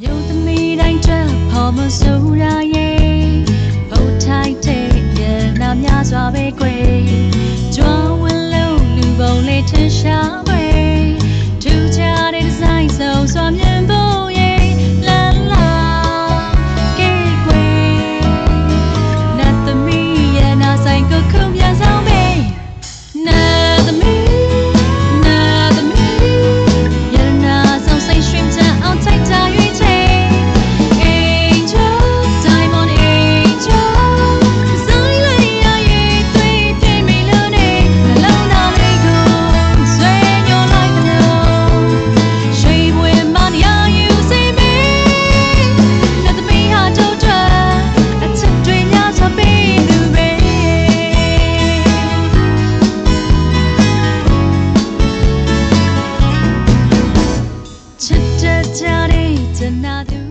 မျိုးသမီးတိုင်းထွက်ဖော်မဆိုးရရဲ့ဘုတ်ထိုက်တဲ့ညနာများစွာပဲကွယ်ကြွားဝင်းလုံးလူပုံလေးထင်ရှားကွယ်ထူးခြားတဲ့ဒီဇိုင်းဆုံးစွာမြင်ဖို့ရဲ့လာလာကဲကွယ်နတ်သမီးရဲ့နာဆိုင်ကိုခုပြန်ဆောင်ပေးနတ်သမီးချစ်တဲ့ကြတဲ့ဇနာသူ